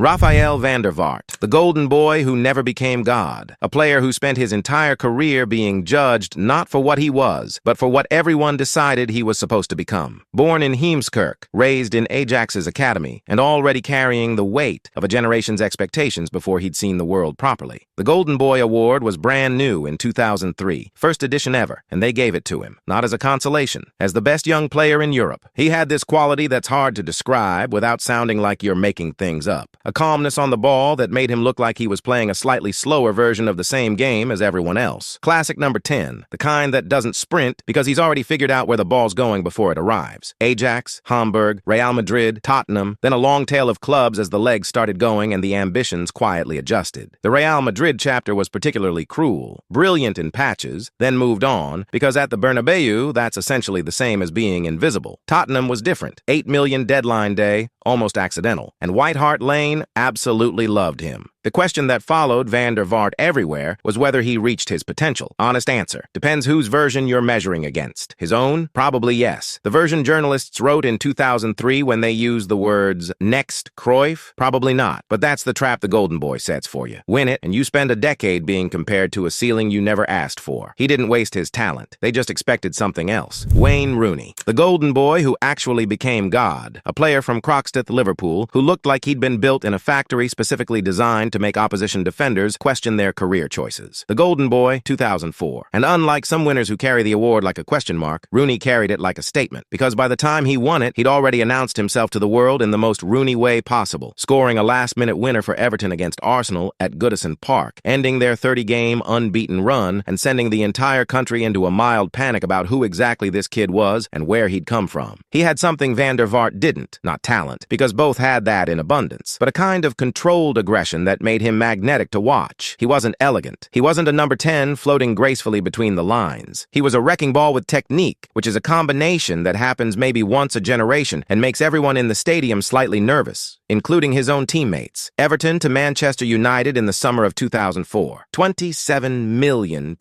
Rafael van der Vaart, the golden boy who never became God, a player who spent his entire career being judged not for what he was, but for what everyone decided he was supposed to become. Born in Heemskerk, raised in Ajax's academy, and already carrying the weight of a generation's expectations before he'd seen the world properly. The Golden Boy Award was brand new in 2003, first edition ever, and they gave it to him, not as a consolation, as the best young player in Europe. He had this quality that's hard to describe without sounding like you're making things up. A calmness on the ball that made him look like he was playing a slightly slower version of the same game as everyone else. Classic number 10, the kind that doesn't sprint because he's already figured out where the ball's going before it arrives. Ajax, Hamburg, Real Madrid, Tottenham, then a long tail of clubs as the legs started going and the ambitions quietly adjusted. The Real Madrid chapter was particularly cruel, brilliant in patches, then moved on, because at the Bernabeu, that's essentially the same as being invisible. Tottenham was different. 8 million deadline day, almost accidental. And White Hart Lane absolutely loved him. The question that followed Van der Vaart everywhere was whether he reached his potential. Honest answer. Depends whose version you're measuring against. His own? Probably yes. The version journalists wrote in 2003 when they used the words, next Cruyff? Probably not. But that's the trap the Golden Boy sets for you. Win it, and you spend a decade being compared to a ceiling you never asked for. He didn't waste his talent. They just expected something else. Wayne Rooney. The Golden Boy who actually became God. A player from Croxteth, Liverpool, who looked like he'd been built in a factory specifically designed to make opposition defenders question their career choices. The Golden Boy, 2004. And unlike some winners who carry the award like a question mark, Rooney carried it like a statement. Because by the time he won it, he'd already announced himself to the world in the most Rooney way possible, scoring a last-minute winner for Everton against Arsenal at Goodison Park, ending their 30-game unbeaten run and sending the entire country into a mild panic about who exactly this kid was and where he'd come from. He had something Van der Vaart didn't, not talent, because both had that in abundance, but a kind of controlled aggression that made him magnetic to watch. He wasn't elegant. He wasn't a number 10 floating gracefully between the lines. He was a wrecking ball with technique, which is a combination that happens maybe once a generation and makes everyone in the stadium slightly nervous, including his own teammates. Everton to Manchester United in the summer of 2004. £27 million,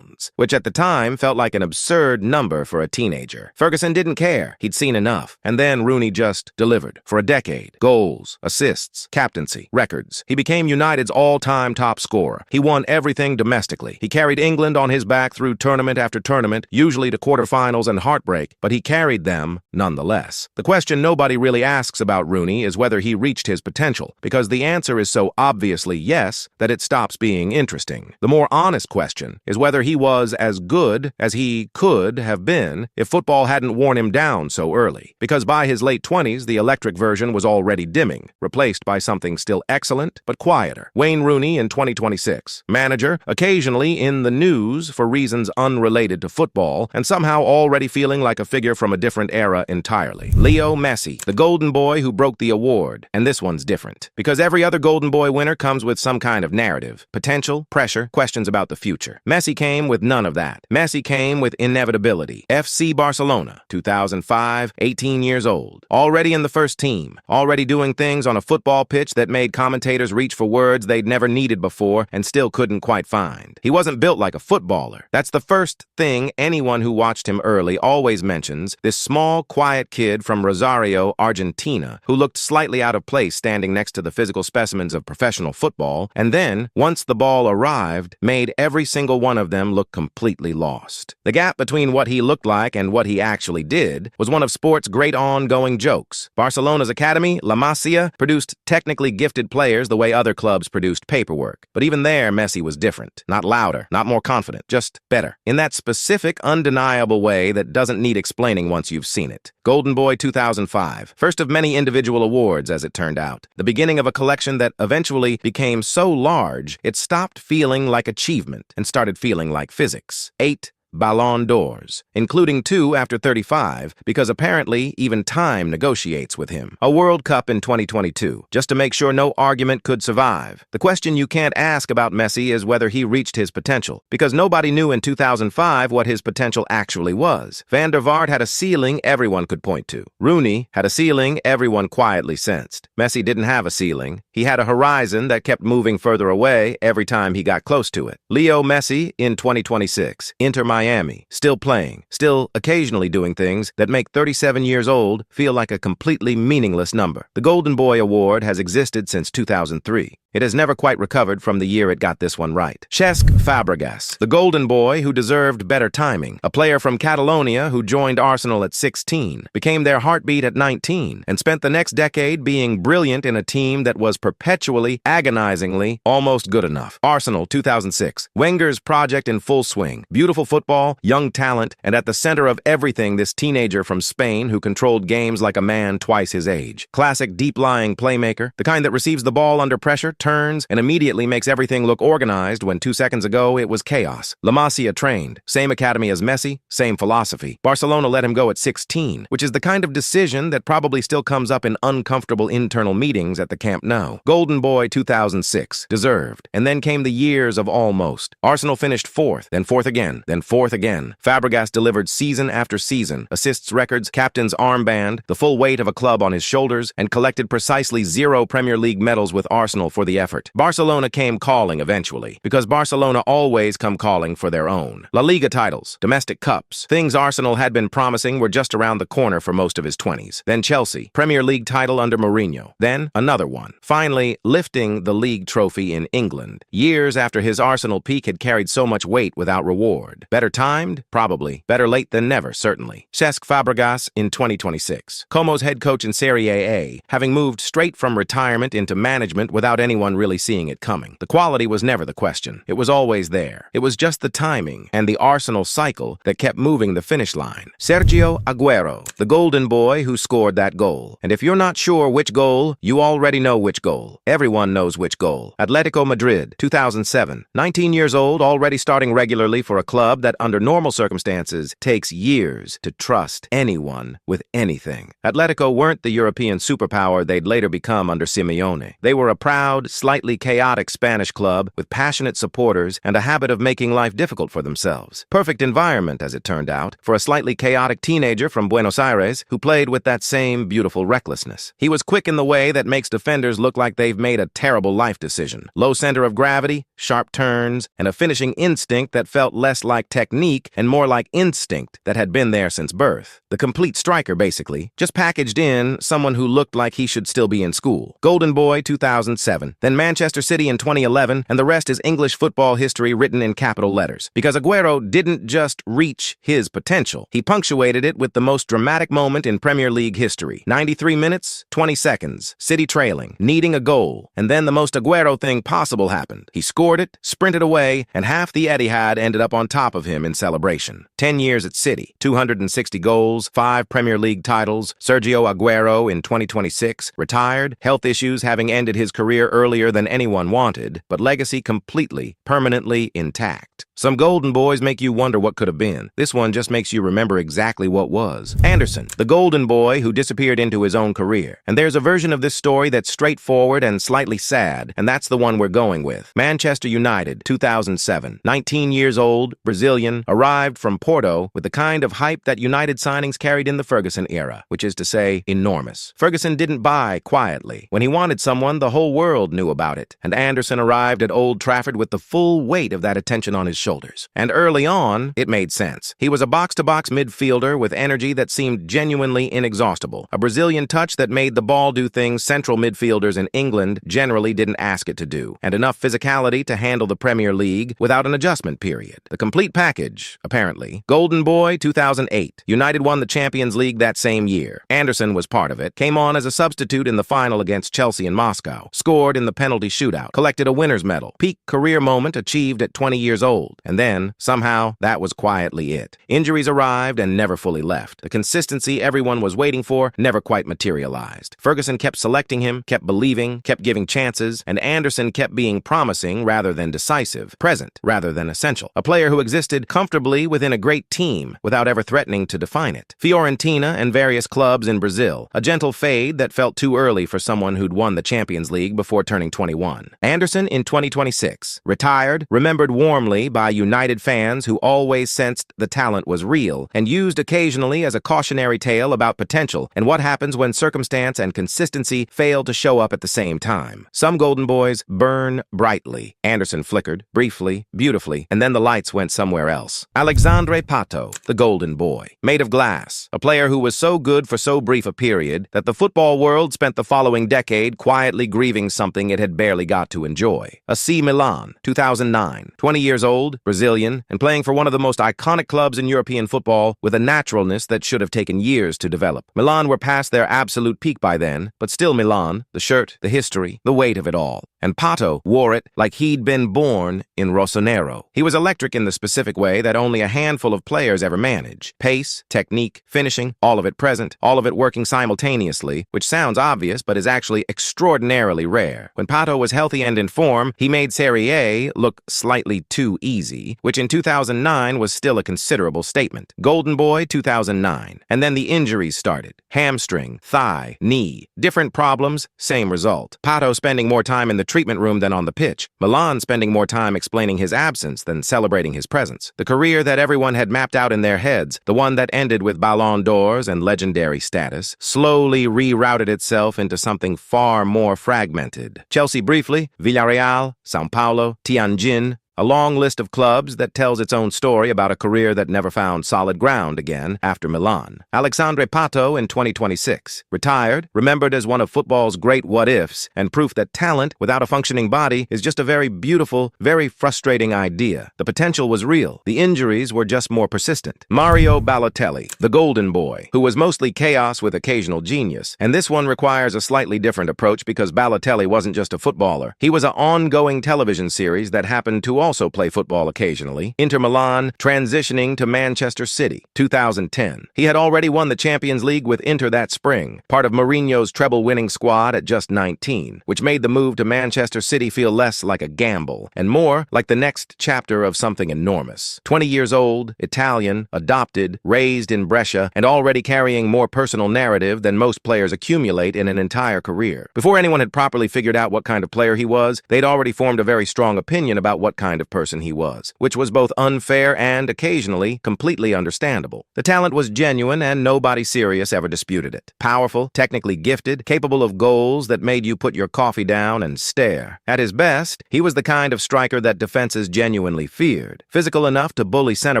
which at the time felt like an absurd number for a teenager. Ferguson didn't care. He'd seen enough. And then Rooney just delivered. For a decade. Goals, assists, captaincy, records. He became United's all-time top scorer. He won everything domestically. He carried England on his back through tournament after tournament, usually to quarterfinals and heartbreak, but he carried them nonetheless. The question nobody really asks about Rooney is whether he reached his potential, because the answer is so obviously yes that it stops being interesting. The more honest question is whether he was as good as he could have been if football hadn't worn him down so early, because by his late 20s, the electric version was already dimming, replaced by something still excellent but quieter. Wayne Rooney in 2026. Manager, occasionally in the news for reasons unrelated to football, and somehow already feeling like a figure from a different era entirely. Leo Messi, the Golden Boy who broke the award, and this one's different, because every other Golden Boy winner comes with some kind of narrative, potential, pressure, questions about the future. Messi came with none of that. Messi came with inevitability. FC Barcelona, 2005, 18 years old. Already in the first team. Already doing things on a football pitch that made commentators reach for words they'd never needed before and still couldn't quite find. He wasn't built like a footballer. That's the first thing anyone who watched him early always mentions, this small, quiet kid from Rosario, Argentina, who looked slightly out of place standing next to the physical specimens of professional football, and then, once the ball arrived, made every single one of them look completely lost. The gap between what he looked like and what he actually did was one of sport's great ongoing jokes. Barcelona's academy, La Masia, produced technically gifted players the way other clubs produced paperwork. But even there, Messi was different. Not louder, not more confident, just better. In that specific, undeniable way that doesn't need explaining once you've seen it. Golden Boy 2005. First of many individual awards, as it turned out. The beginning of a collection that eventually became so large, it stopped feeling like achievement and started feeling like physics. 8 Ballon d'Ors, including 2 after 35, because apparently even time negotiates with him. A World Cup in 2022, just to make sure no argument could survive. The question you can't ask about Messi is whether he reached his potential, because nobody knew in 2005 what his potential actually was. Van der Vaart had a ceiling everyone could point to. Rooney had a ceiling everyone quietly sensed. Messi didn't have a ceiling. He had a horizon that kept moving further away every time he got close to it. Leo Messi in 2026. Inter Miami Miami, still playing, still occasionally doing things that make 37 years old feel like a completely meaningless number. The Golden Boy Award has existed since 2003. It has never quite recovered from the year it got this one right. Cesc Fabregas, the golden boy who deserved better timing, a player from Catalonia who joined Arsenal at 16, became their heartbeat at 19, and spent the next decade being brilliant in a team that was perpetually, agonizingly, almost good enough. Arsenal 2006, Wenger's project in full swing, beautiful football, young talent, and at the center of everything this teenager from Spain who controlled games like a man twice his age. Classic deep-lying playmaker, the kind that receives the ball under pressure, turns, and immediately makes everything look organized when 2 seconds ago it was chaos. La Masia trained. Same academy as Messi, same philosophy. Barcelona let him go at 16, which is the kind of decision that probably still comes up in uncomfortable internal meetings at the Camp Nou. Golden Boy 2006. Deserved. And then came the years of almost. Arsenal finished fourth, then fourth again, then fourth again. Fabregas delivered season after season, assists records, captain's armband, the full weight of a club on his shoulders, and collected precisely 0 Premier League medals with Arsenal for the effort. Barcelona came calling eventually, because Barcelona always come calling for their own. La Liga titles, domestic cups, things Arsenal had been promising were just around the corner for most of his 20s. Then Chelsea, Premier League title under Mourinho. Then another one. Finally, lifting the league trophy in England, years after his Arsenal peak had carried so much weight without reward. Better timed? Probably. Better late than never, certainly. Cesc Fabregas in 2026. Como's head coach in Serie A, having moved straight from retirement into management without anyone really seeing it coming. The quality was never the question. It was always there. It was just the timing and the Arsenal cycle that kept moving the finish line. Sergio Aguero, the golden boy who scored that goal. And if you're not sure which goal, you already know which goal. Everyone knows which goal. Atletico Madrid, 2007. 19 years old, already starting regularly for a club that under normal circumstances takes years to trust anyone with anything. Atletico weren't the European superpower they'd later become under Simeone. They were a proud, slightly chaotic Spanish club with passionate supporters and a habit of making life difficult for themselves. Perfect environment, as it turned out, for a slightly chaotic teenager from Buenos Aires who played with that same beautiful recklessness. He was quick in the way that makes defenders look like they've made a terrible life decision. Low center of gravity, sharp turns, and a finishing instinct that felt less like technique and more like instinct that had been there since birth. The complete striker, basically, just packaged in someone who looked like he should still be in school. Golden Boy 2007. Then Manchester City in 2011, and the rest is English football history written in capital letters. Because Aguero didn't just reach his potential, he punctuated it with the most dramatic moment in Premier League history. 93 minutes, 20 seconds, City trailing, needing a goal, and then the most Aguero thing possible happened. He scored it, sprinted away, and half the Etihad ended up on top of him in celebration. 10 years at City, 260 goals, 5 Premier League titles, Sergio Aguero in 2026, retired, health issues having ended his career earlier than anyone wanted, but legacy completely, permanently intact. Some golden boys make you wonder what could have been. This one just makes you remember exactly what was. Anderson, the golden boy who disappeared into his own career. And there's a version of this story that's straightforward and slightly sad, and that's the one we're going with. Manchester United, 2007. 19 years old, Brazilian, arrived from Porto with the kind of hype that United signings carried in the Ferguson era, which is to say, enormous. Ferguson didn't buy quietly. When he wanted someone, the whole world knew about it. And Anderson arrived at Old Trafford with the full weight of that attention on his shoulders. And early on, it made sense. He was a box-to-box midfielder with energy that seemed genuinely inexhaustible. A Brazilian touch that made the ball do things central midfielders in England generally didn't ask it to do. And enough physicality to handle the Premier League without an adjustment period. The complete package, apparently. Golden Boy 2008. United won the Champions League that same year. Anderson was part of it. Came on as a substitute in the final against Chelsea in Moscow. Scored in the penalty shootout. Collected a winner's medal. Peak career moment achieved at 20 years old. And then, somehow, that was quietly it. Injuries arrived and never fully left. The consistency everyone was waiting for never quite materialized. Ferguson kept selecting him, kept believing, kept giving chances, and Anderson kept being promising rather than decisive, present rather than essential. A player who existed comfortably within a great team without ever threatening to define it. Fiorentina and various clubs in Brazil. A gentle fade that felt too early for someone who'd won the Champions League before turning 21. Anderson in 2026. Retired, remembered warmly by United fans who always sensed the talent was real and used occasionally as a cautionary tale about potential and what happens when circumstance and consistency fail to show up at the same time. Some golden boys burn brightly. Anderson flickered, briefly, beautifully, and then the lights went somewhere else. Alexandre Pato, the golden boy. Made of glass, a player who was so good for so brief a period that the football world spent the following decade quietly grieving something it had barely got to enjoy. AC Milan, 2009. 20 years old, Brazilian, and playing for one of the most iconic clubs in European football with a naturalness that should have taken years to develop. Milan were past their absolute peak by then, but still Milan, the shirt, the history, the weight of it all. And Pato wore it like he'd been born in Rossonero. He was electric in the specific way that only a handful of players ever manage. Pace, technique, finishing, all of it present, all of it working simultaneously, which sounds obvious but is actually extraordinarily rare. When Pato was healthy and in form, he made Serie A look slightly too easy, which in 2009 was still a considerable statement. Golden Boy, 2009. And then the injuries started. Hamstring, thigh, knee. Different problems, same result. Pato spending more time in the treatment room than on the pitch. Milan spending more time explaining his absence than celebrating his presence. The career that everyone had mapped out in their heads, the one that ended with Ballon d'Ors and legendary status, slowly rerouted itself into something far more fragmented. Chelsea briefly, Villarreal, São Paulo, Tianjin, a long list of clubs that tells its own story about a career that never found solid ground again after Milan. Alexandre Pato in 2026. Retired, remembered as one of football's great what-ifs, and proof that talent without a functioning body is just a very beautiful, very frustrating idea. The potential was real. The injuries were just more persistent. Mario Balotelli, the golden boy, who was mostly chaos with occasional genius. And this one requires a slightly different approach because Balotelli wasn't just a footballer. He was an ongoing television series that happened to also play football occasionally. Inter Milan, transitioning to Manchester City, 2010. He had already won the Champions League with Inter that spring, part of Mourinho's treble-winning squad at just 19, which made the move to Manchester City feel less like a gamble and more like the next chapter of something enormous. 20 years old, Italian, adopted, raised in Brescia, and already carrying more personal narrative than most players accumulate in an entire career. Before anyone had properly figured out what kind of player he was, they'd already formed a very strong opinion about what kind of person he was, which was both unfair and, occasionally, completely understandable. The talent was genuine and nobody serious ever disputed it. Powerful, technically gifted, capable of goals that made you put your coffee down and stare. At his best, he was the kind of striker that defenses genuinely feared. Physical enough to bully center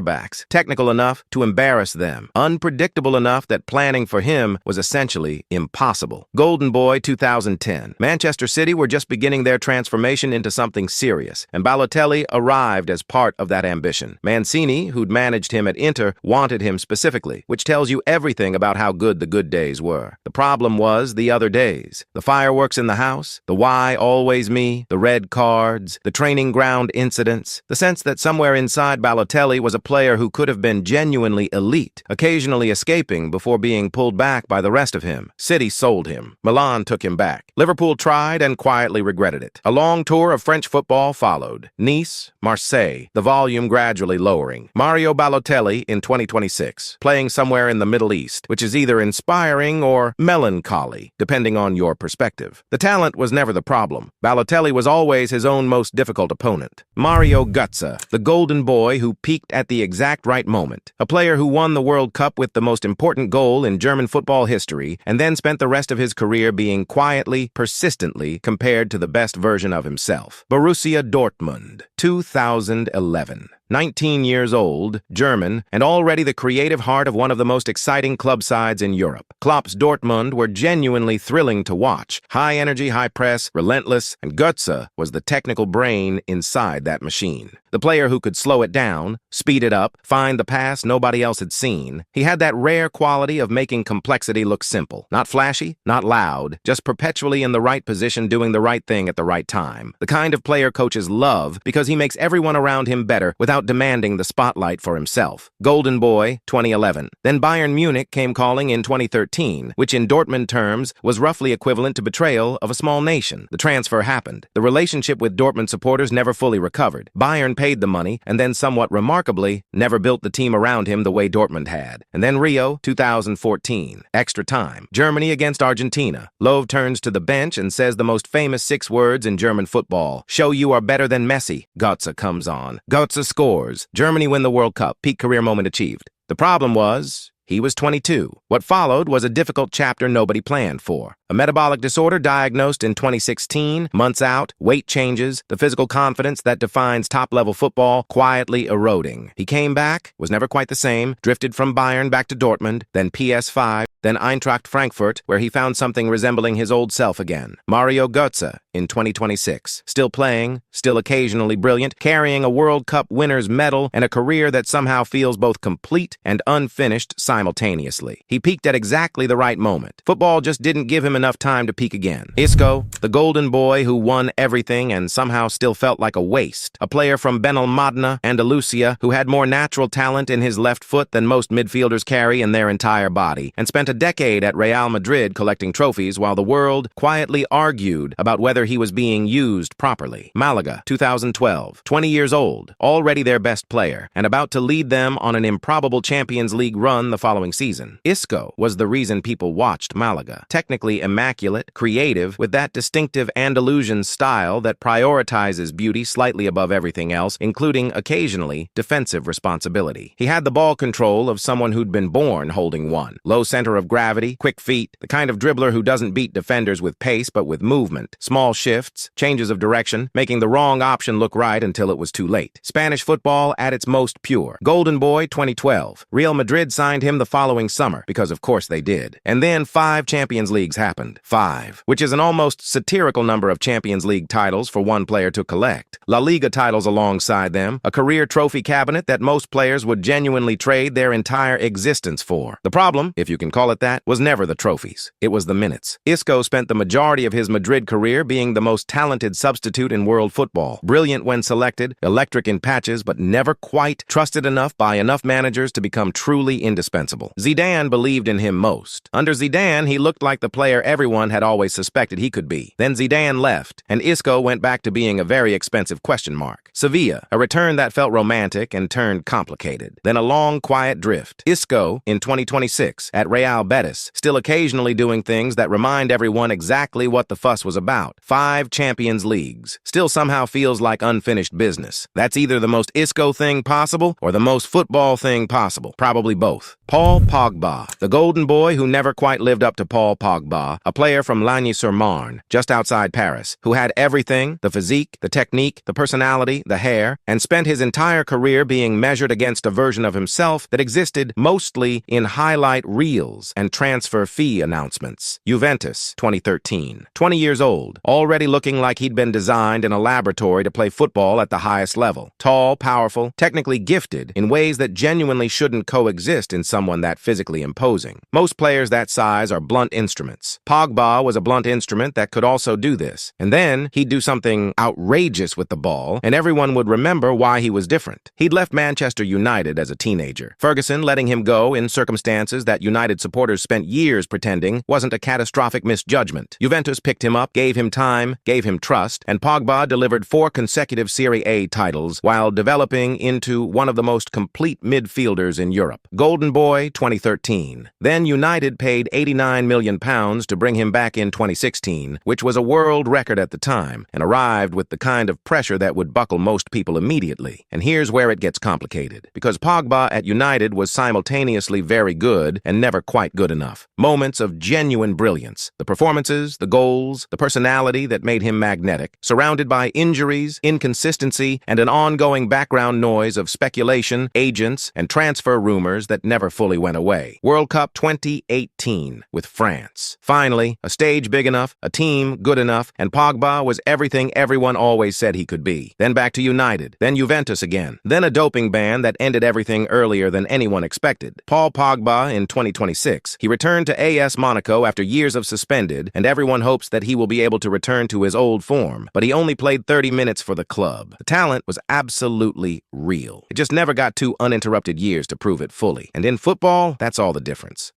backs, technical enough to embarrass them, unpredictable enough that planning for him was essentially impossible. Golden Boy 2010. Manchester City were just beginning their transformation into something serious, and Balotelli arrived as part of that ambition. Mancini, who'd managed him at Inter, wanted him specifically, which tells you everything about how good the good days were. The problem was the other days. The fireworks in the house, the why always me, the red cards, the training ground incidents, the sense that somewhere inside Balotelli was a player who could have been genuinely elite, occasionally escaping before being pulled back by the rest of him. City sold him. Milan took him back. Liverpool tried and quietly regretted it. A long tour of French football followed. Nice, Marseille, the volume gradually lowering. Mario Balotelli in 2026, playing somewhere in the Middle East, which is either inspiring or melancholy, depending on your perspective. The talent was never the problem. Balotelli was always his own most difficult opponent. Mario Gotze, the golden boy who peaked at the exact right moment. A player who won the World Cup with the most important goal in German football history, and then spent the rest of his career being quietly, persistently compared to the best version of himself. Borussia Dortmund, 2011. 19 years old, German, and already the creative heart of one of the most exciting club sides in Europe. Klopp's Dortmund were genuinely thrilling to watch. High energy, high press, relentless, and Gotze was the technical brain inside that machine. The player who could slow it down, speed it up, find the pass nobody else had seen. He had that rare quality of making complexity look simple. Not flashy, not loud, just perpetually in the right position doing the right thing at the right time. The kind of player coaches love because he makes everyone around him better without demanding the spotlight for himself. Golden Boy, 2011. Then Bayern Munich came calling in 2013, which in Dortmund terms was roughly equivalent to betrayal of a small nation. The transfer happened. The relationship with Dortmund supporters never fully recovered. Bayern paid the money, and then somewhat remarkably, never built the team around him the way Dortmund had. And then Rio, 2014. Extra time. Germany against Argentina. Löw turns to the bench and says the most famous 6 words in German football. Show you are better than Messi. Gotze comes on. Gotze scores. Germany win the World Cup. Peak career moment achieved. The problem was, He was 22. What followed was a difficult chapter nobody planned for. A metabolic disorder diagnosed in 2016, months out, weight changes, the physical confidence that defines top-level football quietly eroding. He came back, was never quite the same, drifted from Bayern back to Dortmund, then PS5, then Eintracht Frankfurt, where he found something resembling his old self again. Mario Gotze in 2026. Still playing, still occasionally brilliant, carrying a World Cup winner's medal and a career that somehow feels both complete and unfinished simultaneously. He peaked at exactly the right moment. Football just didn't give him enough time to peak again. Isco, the golden boy who won everything and somehow still felt like a waste. A player from Benalmádena, Andalusia, who had more natural talent in his left foot than most midfielders carry in their entire body, and spent a decade at Real Madrid collecting trophies while the world quietly argued about whether he was being used properly. Malaga, 2012. 20 years old, already their best player, and about to lead them on an improbable Champions League run the following season. Isco was the reason people watched Malaga. Technically immaculate, creative, with that distinctive Andalusian style that prioritizes beauty slightly above everything else, including, occasionally, defensive responsibility. He had the ball control of someone who'd been born holding one. Low center of gravity, quick feet, the kind of dribbler who doesn't beat defenders with pace but with movement. Small shifts, changes of direction, making the wrong option look right until it was too late. Spanish football at its most pure. Golden Boy 2012. Real Madrid signed him the following summer, because of course they did. And then 5 Champions Leagues happened. 5. Which is an almost satirical number of Champions League titles for one player to collect. La Liga titles alongside them, a career trophy cabinet that most players would genuinely trade their entire existence for. The problem, if you can call it that, was never the trophies. It was the minutes. Isco spent the majority of his Madrid career being the most talented substitute in world football. Brilliant when selected, electric in patches, but never quite trusted enough by enough managers to become truly indispensable. Zidane believed in him most. Under Zidane, he looked like the player everyone had always suspected he could be. Then Zidane left, and Isco went back to being a very expensive question mark. Sevilla, a return that felt romantic and turned complicated. Then a long, quiet drift. Isco, in 2026, at Real Betis, still occasionally doing things that remind everyone exactly what the fuss was about. 5 Champions Leagues. Still somehow feels like unfinished business. That's either the most Isco thing possible or the most football thing possible. Probably both. Paul Pogba, the golden boy who never quite lived up to Paul Pogba, a player from Lagny-sur-Marne, just outside Paris, who had everything, the physique, the technique, the personality, the hair, and spent his entire career being measured against a version of himself that existed mostly in highlight reels and transfer fee announcements. Juventus, 2013. 20 years old, already looking like he'd been designed in a laboratory to play football at the highest level. Tall, powerful, technically gifted in ways that genuinely shouldn't coexist in someone that physically imposing. Most players that size are blunt instruments. Pogba was a blunt instrument that could also do this. And then he'd do something outrageous with the ball, and everyone would remember why he was different. He'd left Manchester United as a teenager. Ferguson letting him go in circumstances that United supporters spent years pretending wasn't a catastrophic misjudgment. Juventus picked him up, gave him time, gave him trust, and Pogba delivered 4 consecutive Serie A titles while developing into one of the most complete midfielders in Europe. Golden Boy 2013. Then United paid £89 million to bring him back in 2016, which was a world record at the time, and arrived with the kind of pressure that would buckle most people immediately. And here's where it gets complicated, because Pogba at United was simultaneously very good and never quite good enough. Moments of genuine brilliance. The performances, the goals, the personality that made him magnetic, surrounded by injuries, inconsistency, and an ongoing background noise of speculation, agents, and transfer rumors that never fully went away. World Cup 2018 with France. Finally, a stage big enough, a team good enough, and Pogba was everything everyone always said he could be. Then back to United, then Juventus again, then a doping ban that ended everything earlier than anyone expected. Paul Pogba in 2026. He returned to AS Monaco after years of suspended, and everyone hopes that he will be able to return to his old form, but he only played 30 minutes for the club. The talent was absolutely real. It just never got 2 uninterrupted years to prove it fully. And in football, that's all the difference.